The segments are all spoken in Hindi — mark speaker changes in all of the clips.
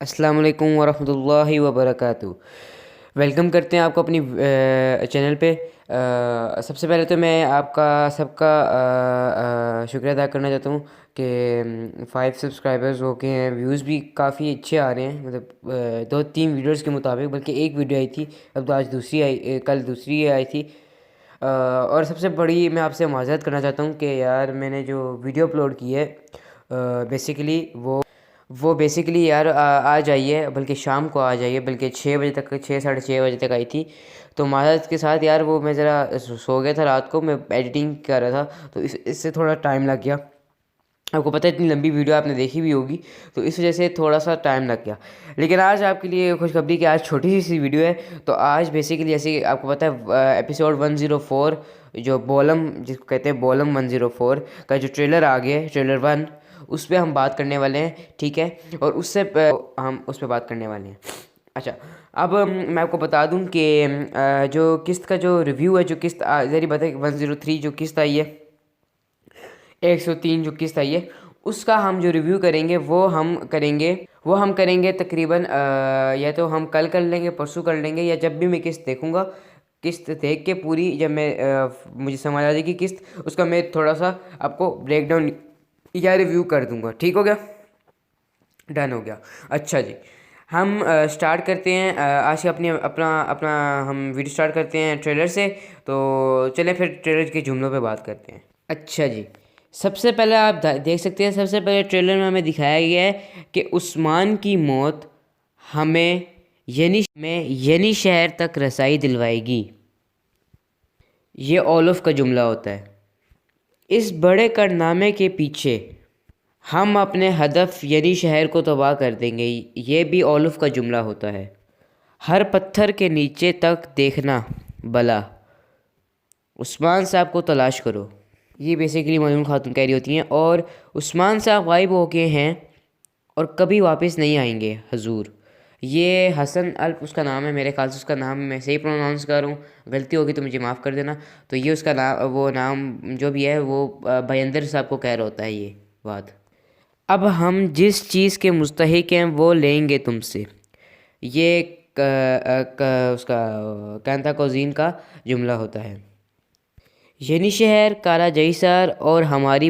Speaker 1: अस्सलाम वालेकुम वरहमतुल्लाहि वबरकातुहू। वेलकम करते हैं आपको अपनी चैनल पे। सबसे पहले तो मैं आपका सबका शुक्रिया अदा करना चाहता हूँ कि 5 सब्सक्राइबर्स हो गए हैं। व्यूज़ भी काफ़ी अच्छे आ रहे हैं, मतलब 2-3 वीडियोज़ के मुताबिक, बल्कि एक वीडियो आई थी, अब तो आज दूसरी आई, कल दूसरी आई थी। और सबसे बड़ी मैं आपसे माज़रत करना चाहता हूँ कि यार मैंने जो वीडियो अपलोड की है बेसिकली वो बेसिकली यार आ जाइए, बल्कि शाम को आ जाइए, बल्कि 6 बजे तक, 6 साढ़े 6 बजे तक आई थी। तो माज़रत के साथ यार वो मैं ज़रा सो गया था रात को, मैं एडिटिंग कर रहा था, तो इससे थोड़ा टाइम लग गया। आपको पता है इतनी लंबी वीडियो आपने देखी भी होगी, तो इस वजह से थोड़ा सा टाइम लग गया। लेकिन आज आपके लिए खुशखबरी कि आज छोटी सी वीडियो है। तो आज बेसिकली जैसे कि आपको पता है एपिसोड 104 जो बॉलम जिसको कहते हैं बॉलम 104 का जो ट्रेलर आ गया है, ट्रेलर 1, उस पर हम बात करने वाले हैं, ठीक है। और उससे हम उस पर बात करने वाले हैं। अच्छा, अब मैं आपको बता दूं कि जो किस्त का जो रिव्यू है, जो किस्त जरिए बताए 103 जो किस्त आई है, 103 जो किस्त आई है, उसका हम जो रिव्यू करेंगे वो हम करेंगे तकरीबन या तो हम कल कर लेंगे, परसों कर लेंगे, या जब भी मैं किस्त देखूंगा, किस्त देख के पूरी जब मैं मुझे समझ आ जाएगी किस्त, उसका मैं थोड़ा सा आपको ब्रेक डाउन या रिव्यू कर दूंगा। ठीक हो गया, डन हो गया। अच्छा जी, हम स्टार्ट करते हैं आज से अपनी अपना अपना हम वीडियो स्टार्ट करते हैं ट्रेलर से। तो चलें फिर ट्रेलर के जुमलों पे बात करते हैं। अच्छा जी, सबसे पहले आप देख सकते हैं, सबसे पहले ट्रेलर में हमें दिखाया गया है कि उस्मान की मौत हमें यनी शहर तक रसाई दिलवाएगी। ये ओलफ का जुमला होता है। इस बड़े कारनामे के पीछे हम अपने हदफ यानी शहर को तबाह कर देंगे। ये भी ओलफ का जुमला होता है। हर पत्थर के नीचे तक देखना भला, उस्मान साहब को तलाश करो। ये बेसिकली मजनून खातून कह रही होती हैं, और उस्मान साहब गायब हो गए हैं और कभी वापस नहीं आएंगे हजूर। ये हसन अल्प उसका नाम है, मेरे ख्याल से उसका नाम मैं सही प्रोनाउंस कर रहा हूँ, गलती होगी तो मुझे माफ़ कर देना। तो ये उसका नाम, वो नाम जो भी है वो भयंदर साहब को कह रहा होता है ये बात। अब हम जिस चीज़ के मुस्तहिक हैं वो लेंगे तुमसे। ये उसका कांता कोजीन का जुमला होता है। यनी शहर, काला जईसर और हमारी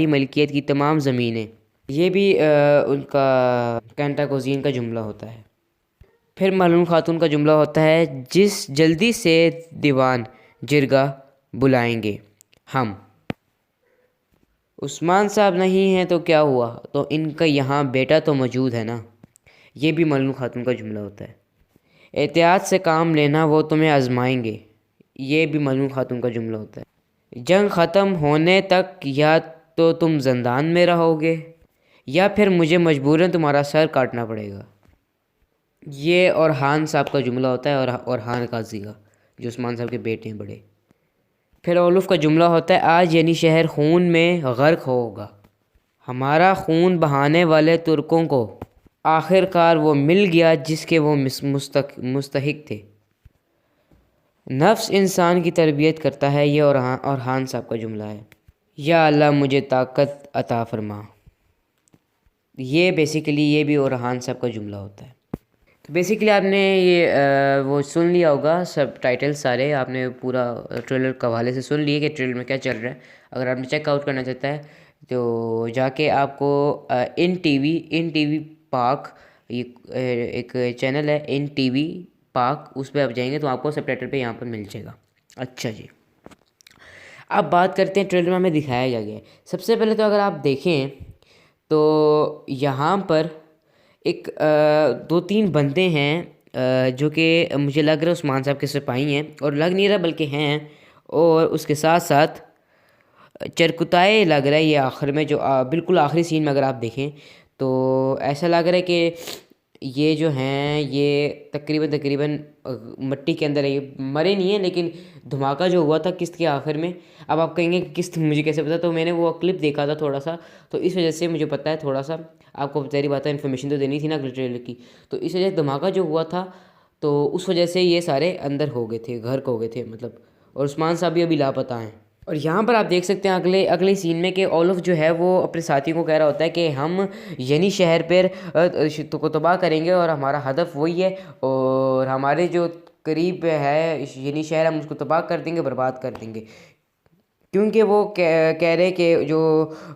Speaker 1: मलकियत की तमाम ज़मीनें। ये भी उनका कांता कोजीन का जुमला होता है। फिर मलून खातून का जुमला होता है, जिस जल्दी से दीवान जिरगा बुलाएंगे हम। उस्मान साहब नहीं हैं तो क्या हुआ, तो इनका यहाँ बेटा तो मौजूद है ना। ये भी मलून खातून का जुमला होता है। एहतियात से काम लेना, वो तुम्हें आजमाएंगे। ये भी मलून खातून का जुमला होता है। जंग ख़त्म होने तक या तो तुम ज़िंदान में रहोगे या फिर मुझे मजबूरन तुम्हारा सर काटना पड़ेगा। ये और साहब का जुमला होता है, और हान काजी का, जो उस्मान साहब के बेटे हैं बड़े। फिर ओलुफ का जुमला होता है, आज यानी शहर खून में गर्क होगा। हमारा खून बहाने वाले तुर्कों को आखिरकार वो मिल गया जिसके वो मुस्तहिक थे। नफ्स इंसान की तरबियत करता है। ये और हान साहब का जुमला है, या अल्लाह मुझे ताकत अता फरमा। ये बेसिकली ये भी और हान साहब का जुमला होता है। तो बेसिकली आपने ये वो सुन लिया होगा, सब टाइटल सारे आपने पूरा ट्रेलर के हवाले से सुन लिए कि ट्रेलर में क्या चल रहा है। अगर आपने चेकआउट करना चाहता है तो जाके आपको इन टीवी पाक, ये एक चैनल है इन टीवी पाक, उस पर आप जाएंगे तो आपको सब टाइटल पे यहाँ पर मिल जाएगा। अच्छा जी, अब बात करते हैं ट्रेलर में हमें दिखाया गया है। सबसे पहले तो अगर आप देखें तो यहाँ पर एक 2-3 बंदे हैं जो कि मुझे लग रहा है उस्मान साहब के सिपाही हैं, और लग नहीं रहा बल्कि हैं। और उसके साथ साथ चरकुताए लग रहा है ये आखिर में, जो बिल्कुल आखिरी सीन में अगर आप देखें तो ऐसा लग रहा है कि ये जो हैं ये तकरीबन तकरीबन मिट्टी के अंदर है। ये मरे नहीं हैं, लेकिन धमाका जो हुआ था किस्त के आखिर में, अब आप कहेंगे कि किस्त मुझे कैसे पता, तो मैंने वो क्लिप देखा था थोड़ा सा, तो इस वजह से मुझे पता है थोड़ा सा। आपको तेरी बात है, इन्फॉर्मेशन तो देनी थी ना अगले ट्रेलर की, तो इस वजह से धमाका जो हुआ था, तो उस वजह से ये सारे अंदर हो गए थे, घर को हो गए थे मतलब। और उस्मान साहब भी अभी लापता हैं। और यहाँ पर आप देख सकते हैं अगले अगले सीन में कि ओलफ जो है वो अपने साथी को कह रहा होता है कि हम यनी शहर पर को तबाह करेंगे और हमारा हदफ वही है, और हमारे जो करीब है यनी शहर हम उसको तबाह कर देंगे, बर्बाद कर देंगे। क्योंकि वो कह रहे कि जो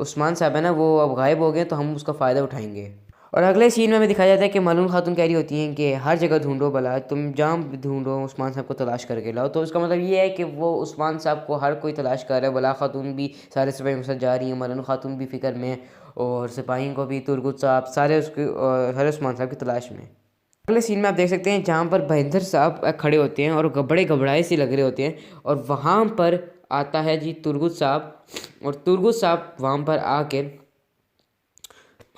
Speaker 1: उस्मान साहब है ना वो अब गायब हो गए, तो हम उसका फ़ायदा उठाएंगे। और अगले सीन में हमें दिखाया जाता है कि मालूम खातून कह रही होती हैं कि हर जगह ढूंढो भला, तुम जहाँ भी ढूंढो उस्मान साहब को तलाश करके लाओ। तो उसका मतलब ये है कि वो उस्मान साहब को हर कोई तलाश कर रहा है। बला खातून भी सारे सिपाहियों के साथ जा रही हैं, मालूम खातून भी फ़िक्र में, और सिपाहियों को भी, तुरगुत साहब सारे उसके हर उस्मान साहब की तलाश में। अगले सीन में आप देख सकते हैं जहाँ पर भयंदर साहब खड़े होते हैं और बड़े घबराए से लग रहे होते हैं, और वहाँ पर आता है जी तुरगुत साहब, और तुरगुत साहब वहाँ पर आकर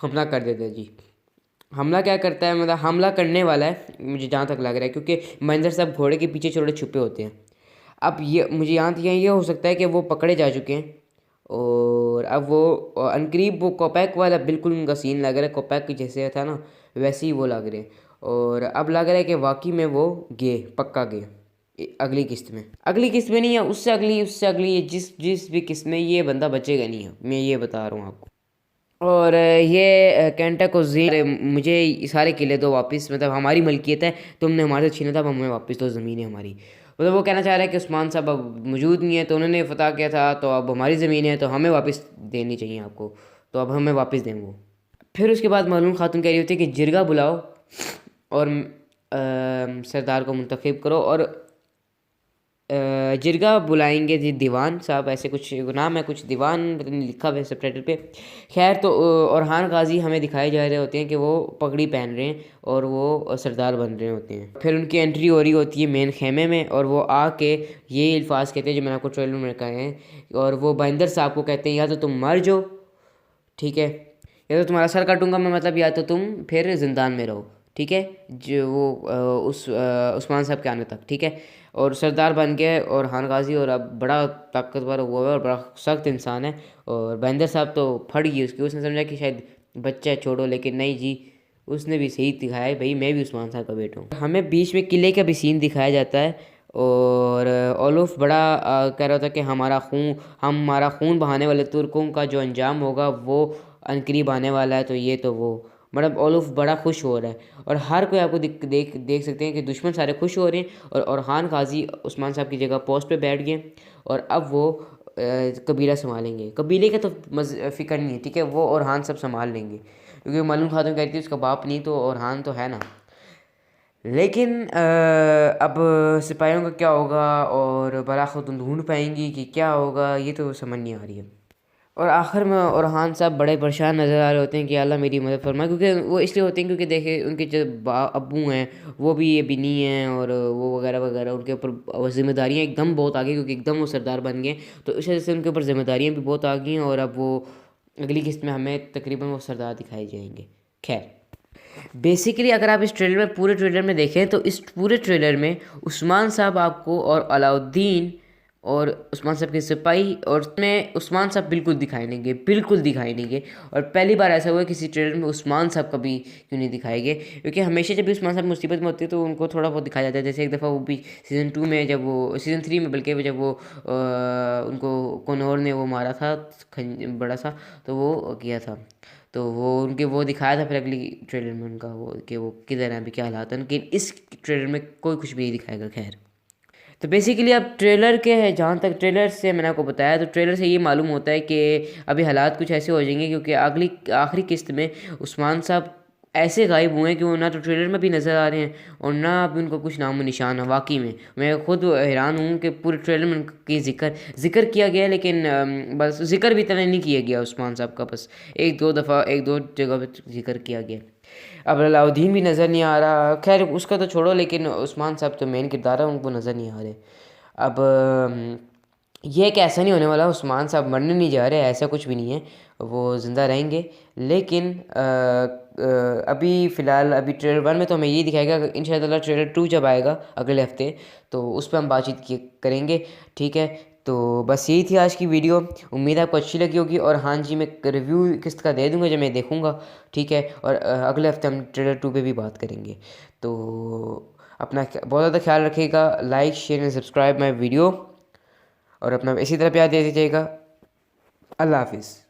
Speaker 1: हमला कर देते हैं जी। हमला क्या करता है, मतलब हमला करने वाला है मुझे जहाँ तक लग रहा है, क्योंकि महेंद्र साहब घोड़े के पीछे छोटे छुपे होते हैं। अब ये मुझे यहाँ तक ये हो सकता है कि वो पकड़े जा चुके हैं, और अब वो अनकरीब वो कोपैक वाला बिल्कुल उनका सीन लग रहा है, कोपैक जैसे था ना वैसे ही वो लग रहे हैं। और अब लग रहा है कि वाकई में वो गए, पक्का गए अगली किस्त में नहीं है, उससे अगली जिस जिस भी किस्त में ये बंदा बचेगा नहीं है, मैं ये बता रहा हूँ आपको। और ये कैंटा को मुझे सारे किले दो वापस, मतलब हमारी मलकियत है, तुमने हमारे से छीना था, अब हमें वापस दो, ज़मीन है हमारी। मतलब वो कहना चाह रहा है कि उस्मान साहब अब मौजूद नहीं है, तो उन्होंने फतह किया था, तो अब हमारी ज़मीन है, तो हमें वापस देनी चाहिए आपको, तो अब हमें वापस दें वो। फिर उसके बाद मालूम खातून कह रही होती है कि जिरगा बुलाओ और सरदार को मुंतखब करो, और जिरगा बुलाएंगे जी दीवान साहब, ऐसे कुछ नाम है, कुछ दीवान लिखा हुआ है सबटाइटल पे। खैर तो औरहान गाजी हमें दिखाए जा रहे होते हैं कि वो पगड़ी पहन रहे हैं और वो सरदार बन रहे होते हैं। फिर उनकी एंट्री हो रही होती है मेन खेमे में, और वो आके ये अल्फाज कहते हैं जो मैंने आपको ट्रेलर में कहे हैं, और वो बंदर साहब को कहते हैं या तो तुम मर जाओ, ठीक है, या तो तुम्हारा सर काटूंगा मैं, मतलब या तो तुम फिर ज़िंदान में रहो, ठीक है, जो वो उस्मान साहब के आने तक, ठीक है। और सरदार बन गया और खान गाजी, और अब बड़ा ताकतवर हुआ है और बड़ा सख्त इंसान है। और बंदर साहब तो फट गई उसकी, उसने समझा कि शायद बच्चा है छोड़ो, लेकिन नहीं जी, उसने भी सही दिखाया है, भाई मैं भी उस्मान साहब का बेटा हूँ। हमें बीच में किले का भी सीन दिखाया जाता है, और ओलुफ बड़ा कह रहा था कि हमारा खून बहाने वाले तुर्कों का जो अंजाम होगा वो अनकरीब आने वाला है, तो ये तो वो, मतलब ओलुफ बड़ा खुश हो रहा है। और हर कोई आपको देख सकते हैं कि दुश्मन सारे खुश हो रहे हैं, और खान गाजी उस्मान साहब की जगह पोस्ट पे बैठ गए, और अब वो कबीला संभालेंगे। कबीले का तो फ़िक्र नहीं है, ठीक है, वो और सब संभाल लेंगे, क्योंकि मालूम खातून कहती है उसका बाप नहीं तो और तो है ना। लेकिन अब सिपाहियों का क्या होगा, और बला खातून ढूंढ पाएंगी कि क्या होगा, ये तो समझ नहीं आ रही है। और आखिर में औरहान साहब बड़े परेशान नज़र आ रहे होते हैं कि अल्लाह मेरी मदद फरमा, क्योंकि वो इसलिए होते हैं क्योंकि देखे उनके जो अब्बू हैं वो भी ये भी नहीं हैं, और वो वगैरह वगैरह उनके ऊपर जिम्मेदारियाँ एकदम बहुत आ गई, क्योंकि एकदम वो सरदार बन गए, तो इस वजह से उनके ऊपर जिम्मेदारियाँ भी बहुत आ गई हैं। और अब वो अगली किस्त में हमें तकरीबन वो सरदार दिखाए जाएंगे। खैर, बेसिकली अगर आप इस ट्रेलर में, पूरे ट्रेलर में देखें, तो इस पूरे ट्रेलर में उस्मान साहब आपको और अलाउद्दीन और उस्मान साहब के सिपाही, और उसमें उस्मान साहब बिल्कुल दिखाई नहीं गए। और पहली बार ऐसा हुआ है किसी ट्रेलर में उस्मान साहब कभी क्यों नहीं दिखाए गए, क्योंकि हमेशा जब भी उस्मान साहब मुसीबत में होते हैं तो उनको थोड़ा बहुत दिखाया जाता है। जैसे एक दफ़ा वो भी सीज़न 2 में, जब वो सीज़न 3 में बल्कि, जब वो उनको कनौर ने वो मारा था बड़ा सा, तो वो किया था, तो वो उनके वो दिखाया था। फिर अगली ट्रेलर में उनका वो कि वो किधर हैं, अभी क्या हालात हैं, लेकिन इस ट्रेलर में कोई कुछ भी नहीं दिखाएगा। खैर, तो बेसिकली अब ट्रेलर के है, जहाँ तक ट्रेलर से मैंने आपको बताया, तो ट्रेलर से ये मालूम होता है कि अभी हालात कुछ ऐसे हो जाएंगे, क्योंकि आखिरी किस्त में उस्मान साहब ऐसे गायब हुए हैं कि वो ना तो ट्रेलर में भी नज़र आ रहे हैं, और ना अभी उनको कुछ नामो निशान है। वाकई में मैं खुद हैरान हूँ कि पूरे ट्रेलर में उनकी जिक्र किया गया, लेकिन बस जिक्र भी इतना नहीं किया गया उस्मान साहब का, बस एक दो जगह पर जिक्र किया गया। अब अलाउद्दीन भी नज़र नहीं आ रहा, खैर उसका तो छोड़ो, लेकिन उस्मान साहब तो मेन किरदार है, उनको नज़र नहीं आ रहे। अब ये एक ऐसा नहीं होने वाला, उस्मान साहब मरने नहीं जा रहे, ऐसा कुछ भी नहीं है, वो ज़िंदा रहेंगे। लेकिन अभी फ़िलहाल अभी ट्रेलर 1 में तो हमें ये दिखाएगा, इंशाअल्लाह ट्रेलर 2 जब आएगा अगले हफ्ते, तो उस पर हम बातचीत करेंगे, ठीक है। तो बस यही थी आज की वीडियो, उम्मीद है आपको अच्छी लगी होगी। और हाँ जी, मैं रिव्यू किस्त का दे दूँगा जब मैं देखूँगा, ठीक है। और अगले हफ्ते हम ट्रेलर 2 पे भी बात करेंगे। तो अपना बहुत ज़्यादा ख्याल रखिएगा, like share and subscribe my video. और अपना इसी तरह प्यार दे दीजिएगा। अल्लाह हाफिज़।